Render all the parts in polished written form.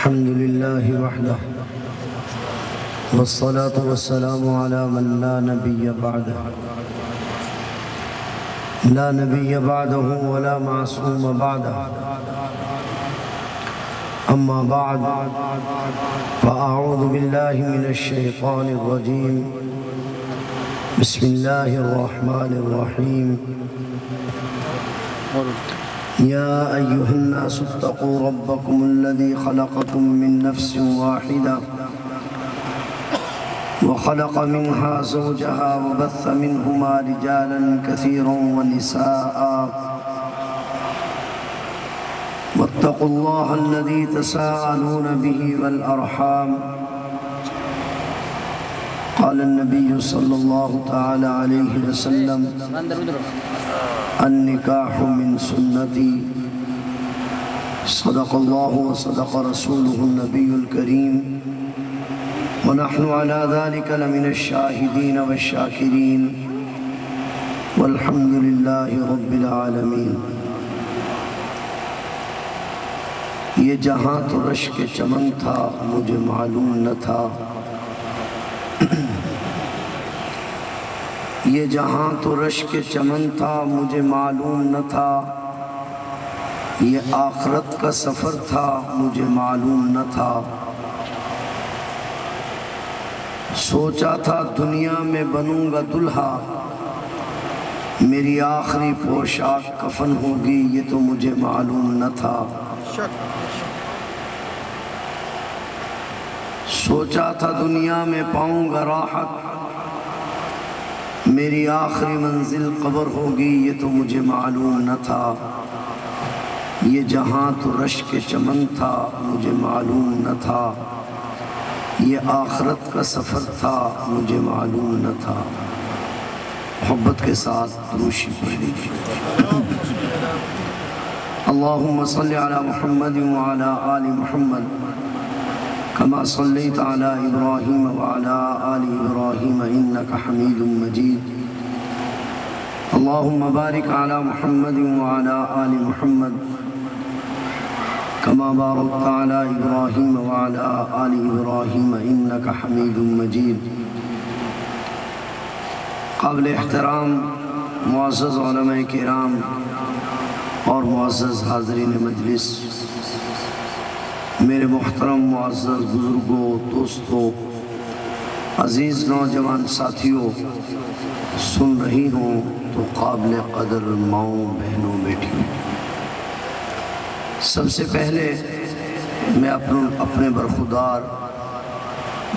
الحمد لله وحده والصلاة والسلام على من لا نبي بعده ولا معصوم بعده أما بعد فأعوذ بالله من الشيطان الرجيم بسم الله الرحمن الرحيم يا أيها الناس اتقوا ربكم الذي خلقكم من نفس واحدة وخلق منها زوجها وبث منهما رجالا كثيرا ونساء واتقوا الله الذي تساءلون به والأرحام قال النبي صلى الله تعالى عليه وسلم النکاح من سنتی صدق اللہ وصدق رسولہ النبی الکریم ونحن على ذلك لمن الشاہدین والشاکرین والحمد للہ رب العالمین۔ یہ جہاں تو رشک چمن تھا مجھے معلوم نہ تھا، یہ جہاں تو رشک چمن تھا مجھے معلوم نہ تھا، یہ آخرت کا سفر تھا مجھے معلوم نہ تھا، سوچا تھا دنیا میں بنوں گا دلہا، میری آخری پوشاک کفن ہوگی یہ تو مجھے معلوم نہ تھا، سوچا تھا دنیا میں پاؤں گا راحت، میری آخری منزل قبر ہوگی یہ تو مجھے معلوم نہ تھا، یہ جہاں تو رشک چمن تھا مجھے معلوم نہ تھا، یہ آخرت کا سفر تھا مجھے معلوم نہ تھا۔ محبت کے ساتھ دروشی پڑھ لیجیے۔ اللہم صلی علی محمد وعلی آل محمد كما صليت على إبراهيم وعلى آل إبراهيم إنك حميد مجيد اللهم بارك على محمد وعلى آل محمد كما باركت على إبراهيم وعلى آل إبراهيم إنك حميد مجيد۔ قابل احترام معزز علماء کرام اور معزز حاضرین مجلس، میرے محترم معزز بزرگوں، دوستوں، عزیز نوجوان ساتھیوں، سن رہی ہوں تو قابل قدر ماؤں، بہنوں، بیٹیوں، سب سے پہلے میں اپنے برخودار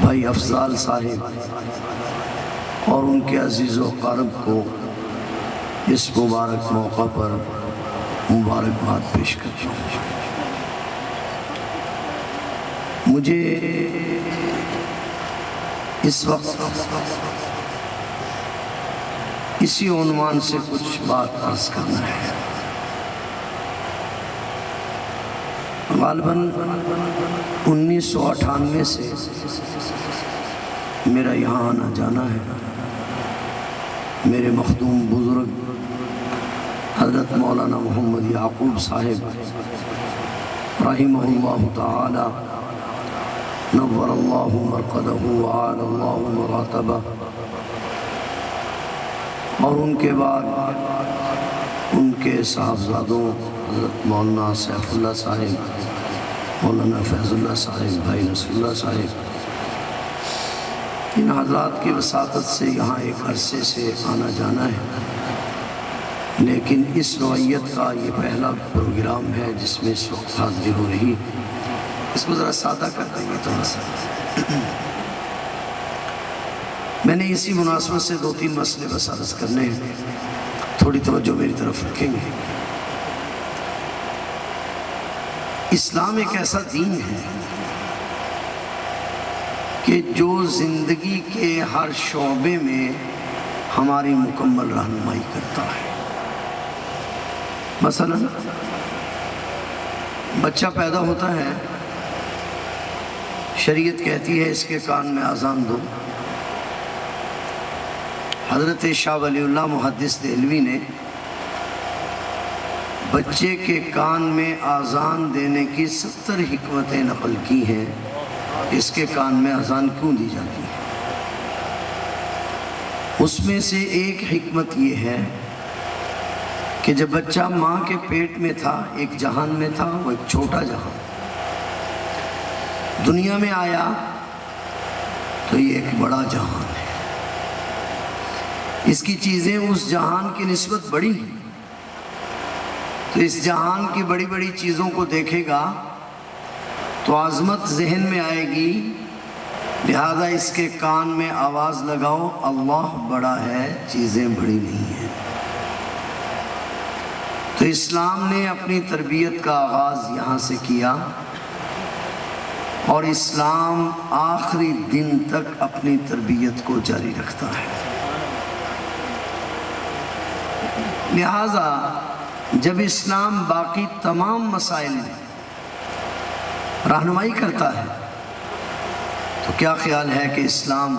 بھائی افضال صاحب اور ان کے عزیز و اقارب کو اس مبارک موقع پر مبارکباد پیش کرتا ہوں۔ مجھے اس وقت اسی عنوان سے کچھ بات عرض کرنا ہے۔ غالباً 1998 سے میرا یہاں آنا جانا ہے۔ میرے مخدوم بزرگ حضرت مولانا محمد یعقوب صاحب رحمہ اللہ تعالی نور اللہ مرقدہ وعال اللہ مراتبہ، اور ان کے بعد ان کے صاحبزادوں حضرت مولانا سیف اللہ صاحب، مولانا فیض اللہ صاحب، بھائی نصر اللہ صاحب، ان حضرات کی وساطت سے یہاں ایک عرصے سے آنا جانا ہے، لیکن اس نوعیت کا یہ پہلا پروگرام ہے جس میں اس وقت حاضری ہو رہی۔ اس کو ذرا سادہ کر دیں گے تھوڑا سا۔ میں نے اسی مناسبت سے 2-3 مسئلے بس عرض کرنے ہیں، تھوڑی توجہ میری طرف رکھیں گے۔ اسلام ایک ایسا دین ہے کہ جو زندگی کے ہر شعبے میں ہماری مکمل رہنمائی کرتا ہے۔ مثلا بچہ پیدا ہوتا ہے، شریعت کہتی ہے اس کے کان میں اذان دو۔ حضرت شاہ ولی اللہ محدث دہلوی نے بچے کے کان میں آذان دینے کی 70 حکمتیں نقل کی ہیں، اس کے کان میں آذان کیوں دی جاتی ہے؟ اس میں سے ایک حکمت یہ ہے کہ جب بچہ ماں کے پیٹ میں تھا ایک جہان میں تھا، وہ ایک چھوٹا جہان، دنیا میں آیا تو یہ ایک بڑا جہان ہے، اس کی چیزیں اس جہان کی نسبت بڑی ہیں، تو اس جہان کی بڑی بڑی چیزوں کو دیکھے گا تو عظمت ذہن میں آئے گی، لہذا اس کے کان میں آواز لگاؤ، اللہ بڑا ہے، چیزیں بڑی نہیں ہیں۔ تو اسلام نے اپنی تربیت کا آغاز یہاں سے کیا، اور اسلام آخری دن تک اپنی تربیت کو جاری رکھتا ہے۔ لہذا جب اسلام باقی تمام مسائل میں رہنمائی کرتا ہے تو کیا خیال ہے کہ اسلام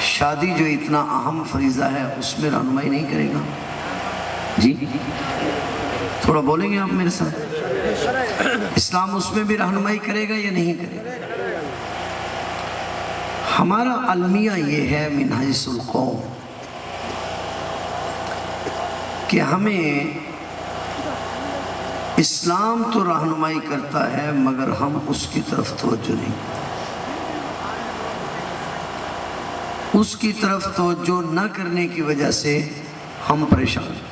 شادی جو اتنا اہم فریضہ ہے اس میں رہنمائی نہیں کرے گا؟ جی تھوڑا بولیں گے آپ میرے ساتھ؟ اسلام اس میں بھی رہنمائی کرے گا یا نہیں کرے گا؟ ہمارا المیہ یہ ہے من حیث القوم کہ ہمیں اسلام تو رہنمائی کرتا ہے مگر ہم اس کی طرف توجہ نہیں، اس کی طرف توجہ نہ کرنے کی وجہ سے ہم پریشان ہیں۔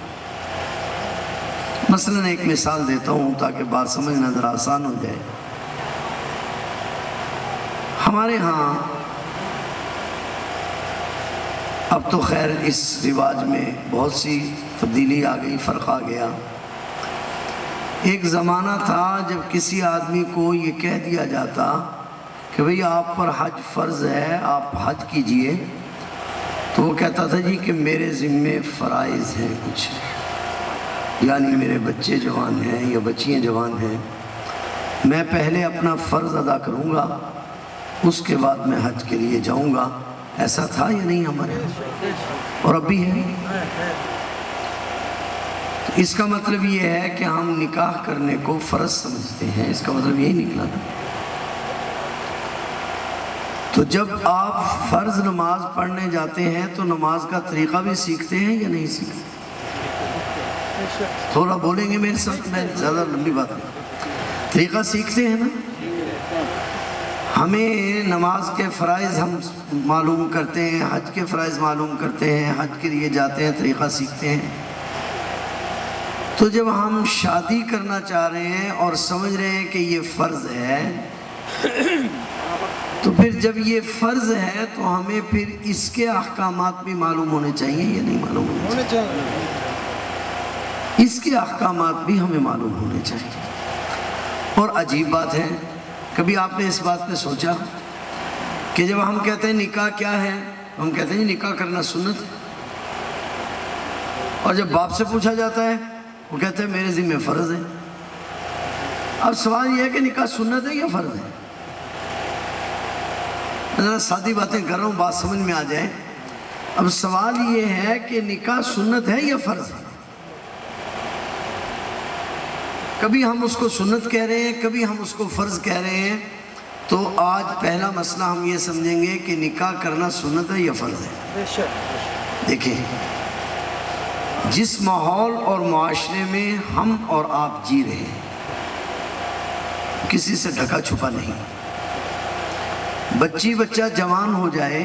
مثلاً ایک مثال دیتا ہوں تاکہ بات سمجھنا ذرا آسان ہو جائے۔ ہمارے ہاں اب تو خیر اس رواج میں بہت سی تبدیلی آ گئی، فرق آ گیا۔ ایک زمانہ تھا جب کسی آدمی کو یہ کہہ دیا جاتا کہ بھئی آپ پر حج فرض ہے، آپ حج کیجئے، تو وہ کہتا تھا جی کہ میرے ذمے فرائض ہیں کچھ، یعنی میرے بچے جوان ہیں یا بچیاں جوان ہیں، میں پہلے اپنا فرض ادا کروں گا، اس کے بعد میں حج کے لیے جاؤں گا۔ ایسا تھا یا نہیں ہمارے یہاں؟ اور اب بھی ہے۔ اس کا مطلب یہ ہے کہ ہم نکاح کرنے کو فرض سمجھتے ہیں، اس کا مطلب یہی نکلا نا۔ تو جب آپ فرض نماز پڑھنے جاتے ہیں تو نماز کا طریقہ بھی سیکھتے ہیں یا نہیں سیکھتے؟ تھوڑا بولیں گے میرے ساتھ، میں زیادہ لمبی بات نہیں، طریقہ سیکھتے ہیں نا۔ ہمیں نماز کے فرائض ہم معلوم کرتے ہیں، حج کے فرائض معلوم کرتے ہیں، حج کے لیے جاتے ہیں، طریقہ سیکھتے ہیں۔ تو جب ہم شادی کرنا چاہ رہے ہیں اور سمجھ رہے ہیں کہ یہ فرض ہے، تو پھر جب یہ فرض ہے تو ہمیں پھر اس کے احکامات بھی معلوم ہونے چاہیے یا نہیں معلوم ہونے چاہیے؟ اس کے احکامات بھی ہمیں معلوم ہونے چاہیے۔ اور عجیب بات ہے، کبھی آپ نے اس بات پہ سوچا کہ جب ہم کہتے ہیں نکاح کیا ہے، ہم کہتے ہیں نکاح کرنا سنت ہے، اور جب باپ سے پوچھا جاتا ہے وہ کہتے ہیں میرے ذمہ فرض ہے۔ اب سوال یہ ہے کہ نکاح سنت ہے یا فرض ہے؟ میں ذرا سادی باتیں کر رہا ہوں، بات سمجھ میں آ جائے۔ اب سوال یہ ہے کہ نکاح سنت ہے یا فرض ہے؟ کبھی ہم اس کو سنت کہہ رہے ہیں، کبھی ہم اس کو فرض کہہ رہے ہیں۔ تو آج پہلا مسئلہ ہم یہ سمجھیں گے کہ نکاح کرنا سنت ہے یا فرض ہے۔ دیکھیں، جس ماحول اور معاشرے میں ہم اور آپ جی رہے ہیں کسی سے ڈھکا چھپا نہیں۔ بچی بچہ جوان ہو جائے،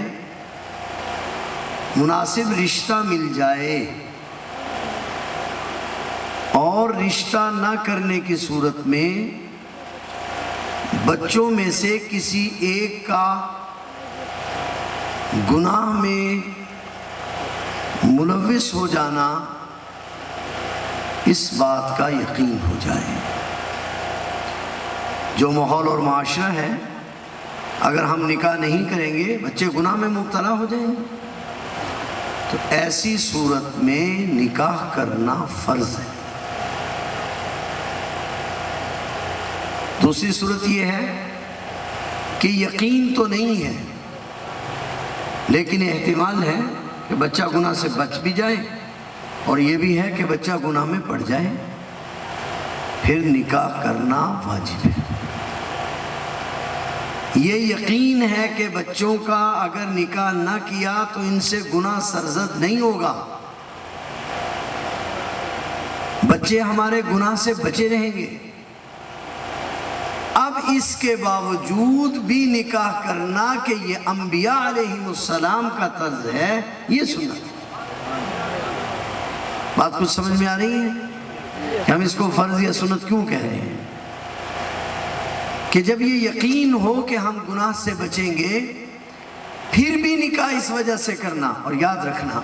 مناسب رشتہ مل جائے، اور رشتہ نہ کرنے کی صورت میں بچوں میں سے کسی ایک کا گناہ میں ملوث ہو جانا، اس بات کا یقین ہو جائے۔ جو ماحول اور معاشرہ ہے، اگر ہم نکاح نہیں کریں گے بچے گناہ میں مبتلا ہو جائیں گے، تو ایسی صورت میں نکاح کرنا فرض ہے۔ دوسری صورت یہ ہے کہ یقین تو نہیں ہے لیکن احتمال ہے کہ بچہ گناہ سے بچ بھی جائے اور یہ بھی ہے کہ بچہ گناہ میں پڑ جائے پھر نکاح کرنا واجب ہے۔ یہ یقین ہے کہ بچوں کا اگر نکاح نہ کیا تو ان سے گناہ سرزد نہیں ہوگا، بچے ہمارے گناہ سے بچے رہیں گے۔ اب اس کے باوجود بھی نکاح کرنا کہ یہ انبیاء علیہ السلام کا طرز ہے، یہ سنت ہے۔ بات کچھ سمجھ میں آ رہی ہے کہ ہم اس کو فرض یا سنت کیوں کہہ رہے ہیں؟ کہ جب یہ یقین ہو کہ ہم گناہ سے بچیں گے پھر بھی نکاح اس وجہ سے کرنا۔ اور یاد رکھنا،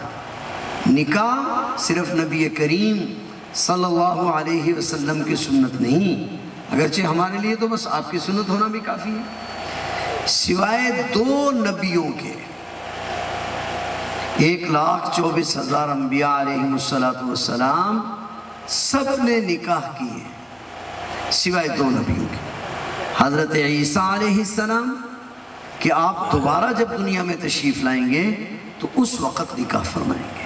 نکاح صرف نبی کریم صلی اللہ علیہ وسلم کی سنت نہیں، اگرچہ ہمارے لیے تو بس آپ کی سنت ہونا بھی کافی ہے، سوائے 2 نبیوں کے 1,24,000 انبیاء علیہ السلام سب نے نکاح کیے سوائے 2 نبیوں کے۔ حضرت عیسیٰ علیہ السلام کہ آپ دوبارہ جب دنیا میں تشریف لائیں گے تو اس وقت نکاح فرمائیں گے،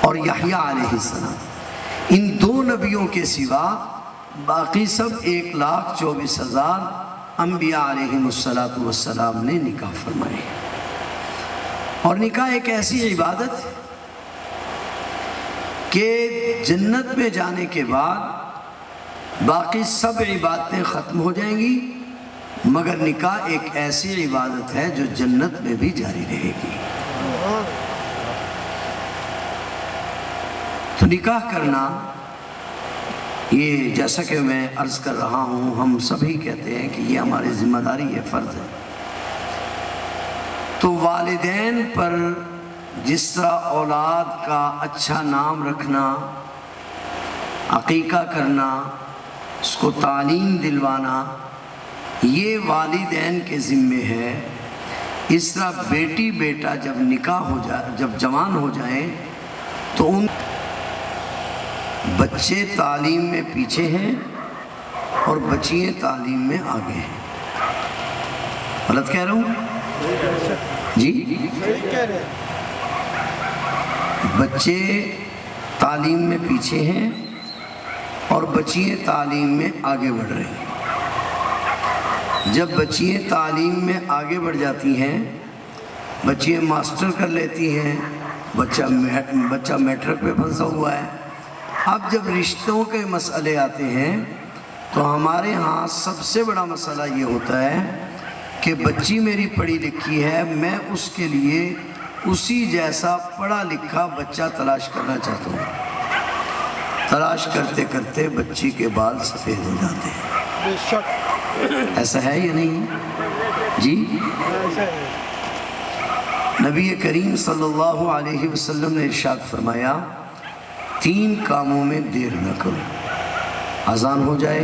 اور یحییٰ علیہ السلام، ان 2 نبیوں کے سوا باقی سب 1,24,000 انبیاء علیہ السلام نے نکاح فرمائے۔ اور نکاح ایک ایسی عبادت ہے کہ جنت میں جانے کے بعد باقی سب عبادتیں ختم ہو جائیں گی، مگر نکاح ایک ایسی عبادت ہے جو جنت میں بھی جاری رہے گی۔ تو نکاح کرنا یہ جیسا کہ میں عرض کر رہا ہوں، ہم سبھی کہتے ہیں کہ یہ ہماری ذمہ داری ہے، فرض ہے۔ تو والدین پر جس طرح اولاد کا اچھا نام رکھنا، عقیقہ کرنا، اس کو تعلیم دلوانا، یہ والدین کے ذمے ہے۔ اس طرح بیٹی بیٹا جب نکاح ہو جائے، جب جوان ہو جائیں تو ان بچے تعلیم میں پیچھے ہیں اور بچیاں تعلیم میں آگے ہیں۔ غلط کہہ رہا ہوں جی؟ بچے تعلیم میں پیچھے ہیں اور بچیاں تعلیم میں آگے بڑھ رہی ہیں۔ جب بچیاں تعلیم میں آگے بڑھ جاتی ہیں، بچیاں ماسٹر کر لیتی ہیں، بچہ میٹرک پہ پھنسا ہوا ہے، اب جب رشتوں کے مسئلے آتے ہیں تو ہمارے ہاں سب سے بڑا مسئلہ یہ ہوتا ہے کہ بچی میری پڑھی لکھی ہے، میں اس کے لیے اسی جیسا پڑھا لکھا بچہ تلاش کرنا چاہتا ہوں۔ تلاش کرتے کرتے بچی کے بال سفید ہو جاتے ہیں۔ ایسا ہے یا نہیں جی؟ نبی کریم صلی اللہ علیہ وسلم نے ارشاد فرمایا، 3 کاموں میں دیر نہ کرو۔ اذان ہو جائے،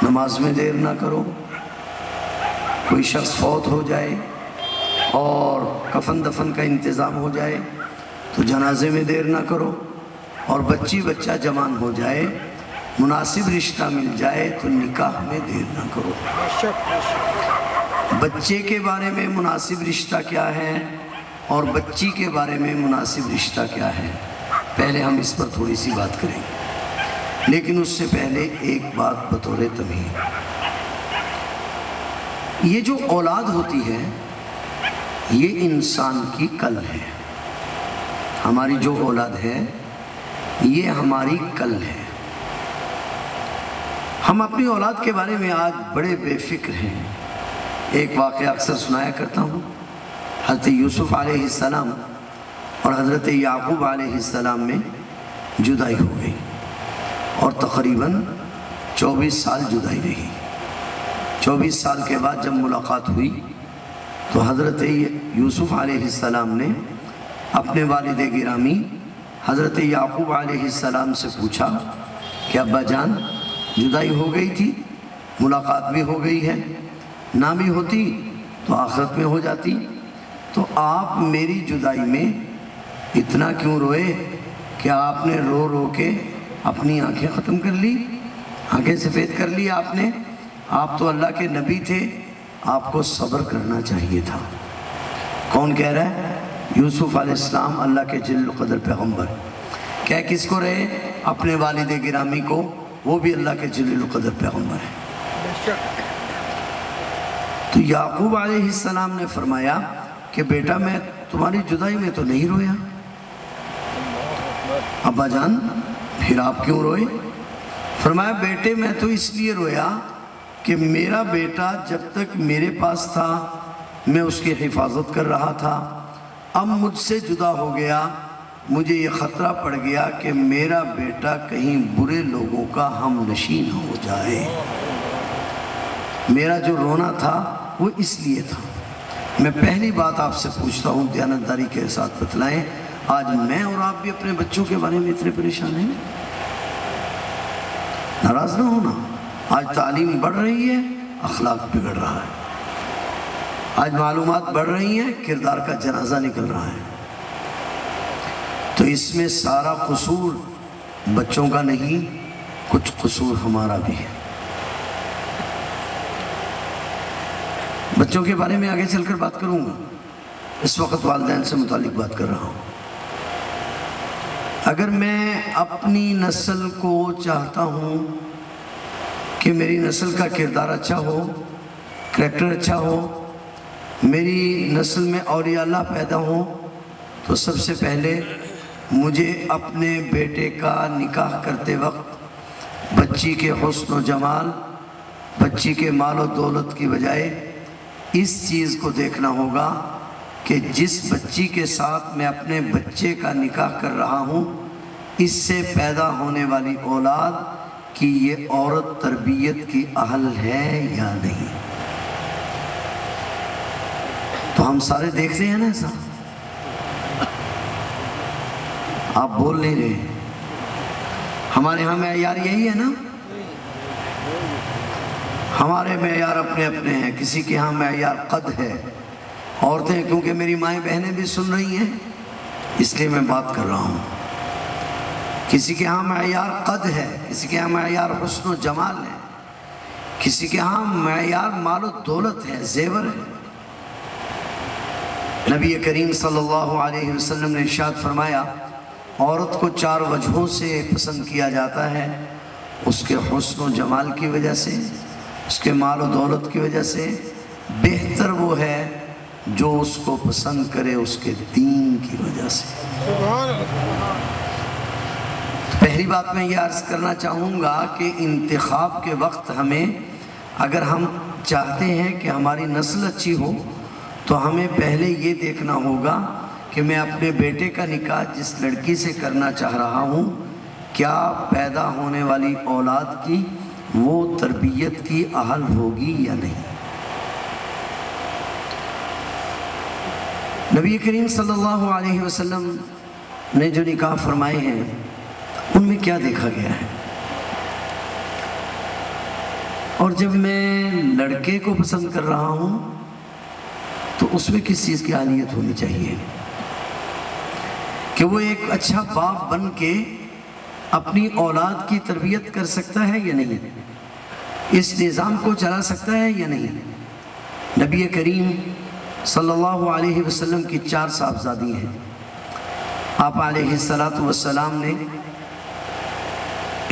نماز میں دیر نہ کرو، کوئی شخص فوت ہو جائے اور کفن دفن کا انتظام ہو جائے تو جنازے میں دیر نہ کرو، اور بچہ جوان ہو جائے، مناسب رشتہ مل جائے تو نکاح میں دیر نہ کرو۔ بچے کے بارے میں مناسب رشتہ کیا ہے اور بچی کے بارے میں مناسب رشتہ کیا ہے، پہلے ہم اس پر تھوڑی سی بات کریں گے، لیکن اس سے پہلے ایک بات بطور تمہید۔ یہ جو اولاد ہوتی ہے یہ انسان کی کل ہے، ہماری جو اولاد ہے یہ ہماری کل ہے۔ ہم اپنی اولاد کے بارے میں آج بڑے بے فکر ہیں۔ ایک واقعہ اکثر سنایا کرتا ہوں، حضرت یوسف علیہ السلام اور حضرت یعقوب علیہ السلام میں جدائی ہو گئی اور تقریباً 24 سال جدائی رہی۔ 24 سال کے بعد جب ملاقات ہوئی تو حضرت یوسف علیہ السلام نے اپنے والد گرامی حضرت یعقوب علیہ السلام سے پوچھا کہ ابا جان، جدائی ہو گئی تھی، ملاقات بھی ہو گئی ہے، نہ بھی ہوتی تو آخرت میں ہو جاتی، تو آپ میری جدائی میں اتنا کیوں روئے کہ آپ نے رو رو کے اپنی آنکھیں ختم کر لی، آنکھیں سفید کر لی آپ نے؟ آپ تو اللہ کے نبی تھے، آپ کو صبر کرنا چاہیے تھا۔ کون کہہ رہا ہے؟ یوسف علیہ السلام، اللہ کے جل قدر پیغمبر۔ کہہ کس کو رہے؟ اپنے والد گرامی کو، وہ بھی اللہ کے جلیل القدر پیغمبر ہے۔ تو یعقوب علیہ السلام نے فرمایا کہ بیٹا میں تمہاری جدائی میں تو نہیں رویا۔ ابا جان پھر آپ کیوں روئے؟ فرمایا بیٹے میں تو اس لیے رویا کہ میرا بیٹا جب تک میرے پاس تھا میں اس کی حفاظت کر رہا تھا، اب مجھ سے جدا ہو گیا، مجھے یہ خطرہ پڑ گیا کہ میرا بیٹا کہیں برے لوگوں کا ہم نشین ہو جائے۔ میرا جو رونا تھا وہ اس لیے تھا۔ میں پہلی بات آپ سے پوچھتا ہوں، دیانتداری کے ساتھ بتلائیں، آج میں اور آپ بھی اپنے بچوں کے بارے میں اتنے پریشان ہیں؟ ناراض نہ ہونا۔ آج تعلیم بڑھ رہی ہے، اخلاق بگڑ رہا ہے۔ آج معلومات بڑھ رہی ہیں، کردار کا جنازہ نکل رہا ہے۔ تو اس میں سارا قصور بچوں کا نہیں، کچھ قصور ہمارا بھی ہے۔ بچوں کے بارے میں آگے چل کر بات کروں گا، اس وقت والدین سے متعلق بات کر رہا ہوں۔ اگر میں اپنی نسل کو چاہتا ہوں کہ میری نسل کا کردار اچھا ہو، کریکٹر اچھا ہو، میری نسل میں اولیاء اللہ پیدا ہوں، تو سب سے پہلے مجھے اپنے بیٹے کا نکاح کرتے وقت بچی کے حسن و جمال، بچی کے مال و دولت کی بجائے اس چیز کو دیکھنا ہوگا کہ جس بچی کے ساتھ میں اپنے بچے کا نکاح کر رہا ہوں، اس سے پیدا ہونے والی اولاد کی یہ عورت تربیت کی اہل ہے یا نہیں۔ تو ہم سارے دیکھتے ہیں نا ایسا؟ آپ بول نہیں رہے۔ ہمارے ہاں معیار یہی ہے نا؟ ہمارے معیار اپنے اپنے ہیں، کسی کے ہاں معیار قد ہے۔ عورتیں کیونکہ میری مائیں بہنیں بھی سن رہی ہیں اس لیے میں بات کر رہا ہوں، کسی کے ہاں معیار قد ہے، کسی کے ہاں معیار حسن و جمال ہے، کسی کے ہاں معیار مال و دولت ہے، زیور ہے۔ نبی کریم صلی اللہ علیہ وسلم نے ارشاد فرمایا عورت کو 4 وجہوں سے پسند کیا جاتا ہے، اس کے حسن و جمال کی وجہ سے، اس کے مال و دولت کی وجہ سے، بہتر وہ ہے جو اس کو پسند کرے اس کے دین کی وجہ سے۔ پہلی بات میں یہ عرض کرنا چاہوں گا کہ انتخاب کے وقت ہمیں، اگر ہم چاہتے ہیں کہ ہماری نسل اچھی ہو، تو ہمیں پہلے یہ دیکھنا ہوگا کہ میں اپنے بیٹے کا نکاح جس لڑکی سے کرنا چاہ رہا ہوں، کیا پیدا ہونے والی اولاد کی وہ تربیت کی اہل ہوگی یا نہیں۔ نبی کریم صلی اللہ علیہ وسلم نے جو نکاح فرمائے ہیں ان میں کیا دیکھا گیا ہے؟ اور جب میں لڑکے کو پسند کر رہا ہوں تو اس میں کس چیز کی اہلیت ہونی چاہیے کہ وہ ایک اچھا باپ بن کے اپنی اولاد کی تربیت کر سکتا ہے یا نہیں، اس نظام کو چلا سکتا ہے یا نہیں۔ نبی کریم صلی اللہ علیہ وسلم کی 4 صاحبزادی ہیں۔ آپ علیہ السلام نے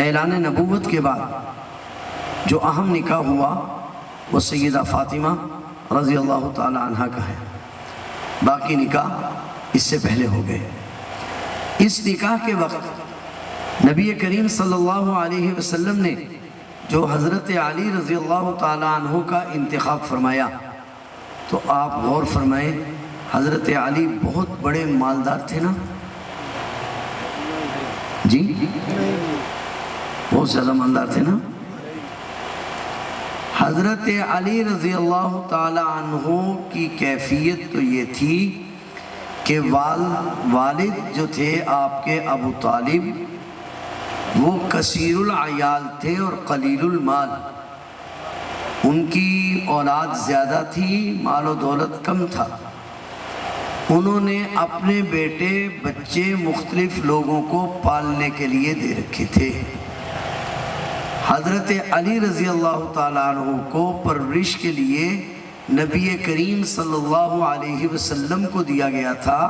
اعلان نبوت کے بعد جو اہم نکاح ہوا وہ سیدہ فاطمہ رضی اللہ تعالی عنہ کا ہے، باقی نکاح اس سے پہلے ہو گئے۔ اس نکاح کے وقت نبی کریم صلی اللہ علیہ وسلم نے جو حضرت علی رضی اللہ تعالی عنہ کا انتخاب فرمایا، تو آپ غور فرمائیں، حضرت علی بہت بڑے مالدار تھے نا؟ جی بہت زیادہ مالدار تھے نا؟ حضرت علی رضی اللہ تعالی عنہ کی کیفیت تو یہ تھی کہ والد جو تھے آپ کے ابو طالب، وہ کثیر العیال تھے اور قلیل المال، ان کی اولاد زیادہ تھی، مال و دولت کم تھا۔ انہوں نے اپنے بیٹے بچے مختلف لوگوں کو پالنے کے لیے دے رکھے تھے۔ حضرت علی رضی اللہ تعالیٰ عنہ کو پرورش کے لیے نبی کریم صلی اللہ علیہ وسلم کو دیا گیا تھا،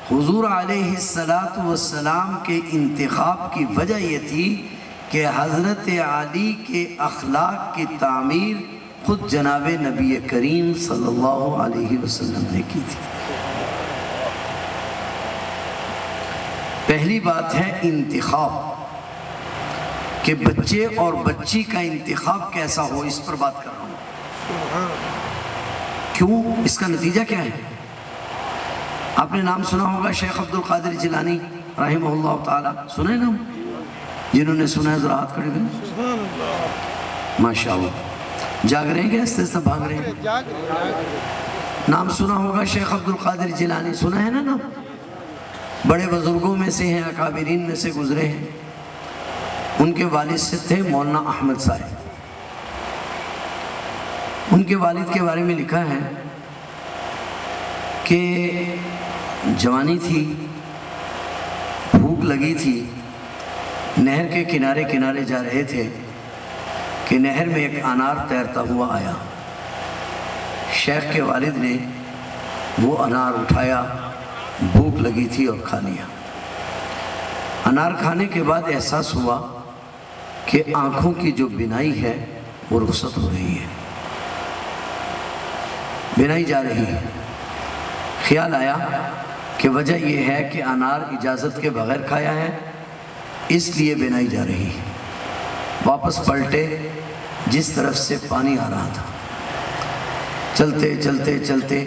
حضور علیہ السلام کے انتخاب کی وجہ یہ تھی کہ حضرت علی کے اخلاق کی تعمیر خود جناب نبی کریم صلی اللہ علیہ وسلم نے کی تھی۔ پہلی بات ہے انتخاب، کہ بچے اور بچی کا انتخاب کیسا ہو، اس پر بات کر رہا ہوں۔ کیوں؟ اس کا نتیجہ کیا ہے؟ آپ نے نام سنا ہوگا شیخ عبد القادر جیلانی رحمہ اللہ تعالی، سنے نا؟ جنہوں نے سنا ہے ذرا ہاتھ کھڑے کریں۔ ماشاءاللہ، جاگ رہے ہیں کہ ایسے سے بھاگ رہے ہیں؟ نام سنا ہوگا شیخ عبد القادر جیلانی، سنا ہے نا نام؟ بڑے بزرگوں میں سے ہیں، اکابرین میں سے گزرے ہیں۔ ان کے والد سے تھے مولانا احمد صاحب۔ ان کے والد کے بارے میں لکھا ہے کہ جوانی تھی، بھوک لگی تھی، نہر کے کنارے کنارے جا رہے تھے کہ نہر میں ایک انار تیرتا ہوا آیا۔ شیخ کے والد نے وہ انار اٹھایا، بھوک لگی تھی اور کھا لیا۔ انار کھانے کے بعد احساس ہوا کہ آنکھوں کی جو بینائی ہے وہ رخصت ہو رہی ہے، بینائی جا رہی ہے۔ خیال آیا کہ وجہ یہ ہے کہ انار اجازت کے بغیر کھایا ہے، اس لیے بینائی جا رہی ہے۔ واپس پلٹے جس طرف سے پانی آ رہا تھا، چلتے چلتے چلتے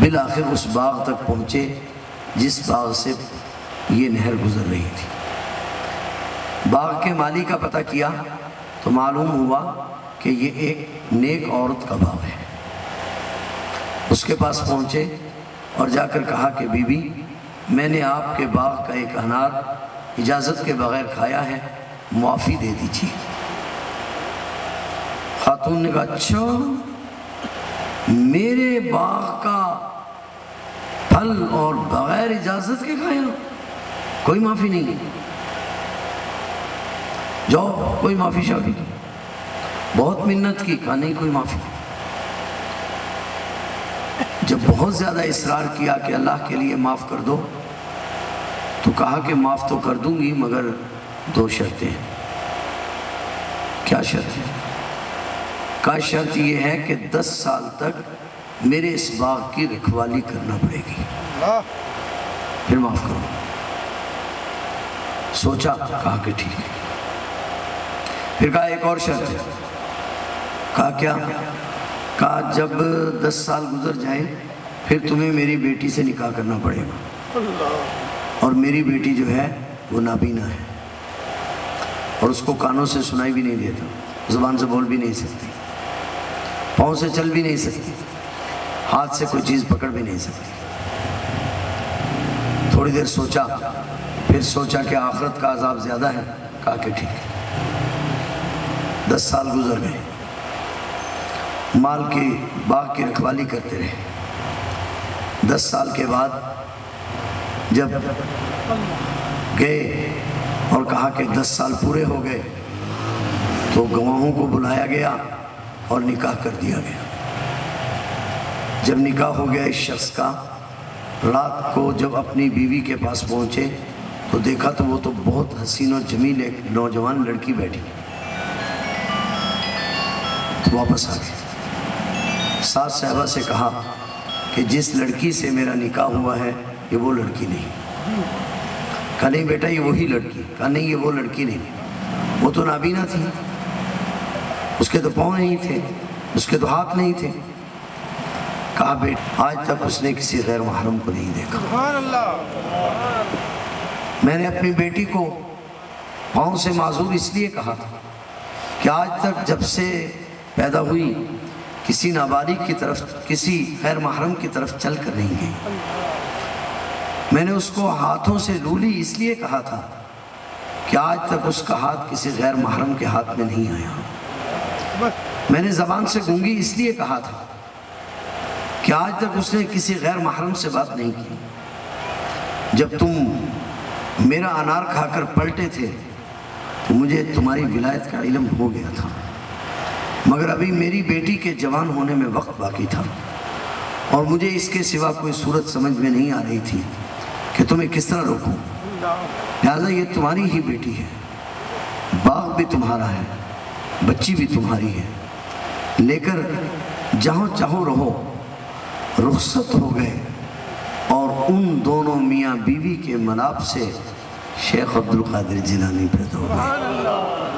بالآخر اس باغ تک پہنچے جس باغ سے یہ نہر گزر رہی تھی۔ باغ کے مالی کا پتہ کیا تو معلوم ہوا کہ یہ ایک نیک عورت کا باغ ہے۔ اس کے پاس پہنچے اور جا کر کہا کہ بی بی، میں نے آپ کے باغ کا ایک انار اجازت کے بغیر کھایا ہے، معافی دے دیجیے۔ خاتون نے کہا اچھا، میرے باغ کا پھل اور بغیر اجازت کے کھایا، کوئی معافی نہیں؟ جاؤ، کوئی معافی شافی نہیں۔ بہت منت کی، کہا نہیں کوئی معافی۔ جب بہت زیادہ اصرار کیا کہ اللہ کے لیے معاف کر دو، تو کہا کہ معاف تو کر دوں گی مگر 2 شرطیں ہیں۔ کیا شرط ہے؟ کہا شرط یہ ہے کہ 10 سال تک میرے اس باغ کی رکھوالی کرنا پڑے گی، پھر معاف کرو۔ سوچا، کہا کہ ٹھیک ہے۔ پھر کہا ایک اور شرط ہے۔ کہا کیا؟ کہا جب 10 سال گزر جائیں پھر تمہیں میری بیٹی سے نکاح کرنا پڑے گا، اور میری بیٹی جو ہے وہ نابینا ہے، اور اس کو کانوں سے سنائی بھی نہیں دیتا، زبان سے بول بھی نہیں سکتی، پاؤں سے چل بھی نہیں سکتی، ہاتھ سے کوئی چیز پکڑ بھی نہیں سکتی۔ تھوڑی دیر سوچا، پھر سوچا کہ آخرت کا عذاب زیادہ ہے، کہا کہ ٹھیک ہے۔ 10 سال گزر گئے، مال کے باغ کی رکھوالی کرتے رہے۔ 10 سال کے بعد جب گئے اور کہا کہ 10 سال پورے ہو گئے تو گواہوں کو بلایا گیا اور نکاح کر دیا گیا۔ جب نکاح ہو گیا اس شخص کا، رات کو جب اپنی بیوی کے پاس پہنچے تو دیکھا تو وہ تو بہت حسین و جمیل ایک نوجوان لڑکی بیٹھی، تو واپس آ گئے۔ ساس صاحبہ سے کہا کہ جس لڑکی سے میرا نکاح ہوا ہے یہ وہ لڑکی نہیں۔ کہا نہیں بیٹا یہ وہی لڑکی۔ کہا نہیں یہ وہ لڑکی نہیں، وہ تو نابینا تھی، اس کے تو پاؤں نہیں تھے، اس کے تو ہاتھ نہیں تھے۔ کہا بیٹا آج تک اس نے کسی غیر محرم کو نہیں دیکھا۔ سبحان اللہ۔ میں نے اپنی بیٹی کو پاؤں سے معذور اس لیے کہا تھا کہ آج تک جب سے پیدا ہوئی کسی نابالغ کی طرف، کسی غیر محرم کی طرف چل کر نہیں گئی۔ میں نے اس کو ہاتھوں سے لولی اس لیے کہا تھا کہ آج تک اس کا ہاتھ کسی غیر محرم کے ہاتھ میں نہیں آیا۔ میں نے زبان سے گونگی اس لیے کہا تھا کہ آج تک اس نے کسی غیر محرم سے بات نہیں کی۔ جب تم میرا انار کھا کر پلٹے تھے تو مجھے تمہاری ولایت کا علم ہو گیا تھا، مگر ابھی میری بیٹی کے جوان ہونے میں وقت باقی تھا اور مجھے اس کے سوا کوئی صورت سمجھ میں نہیں آ رہی تھی، کہ تمہیں کس طرح روکوں، لہٰذا یہ تمہاری ہی بیٹی ہے، باغ بھی تمہارا ہے، بچی بھی تمہاری ہے، لے کر جہاں چاہو رہو۔ رخصت ہو گئے اور ان دونوں میاں بیوی کے ملاپ سے شیخ عبدالقادر جیلانی پیدا ہو گئے۔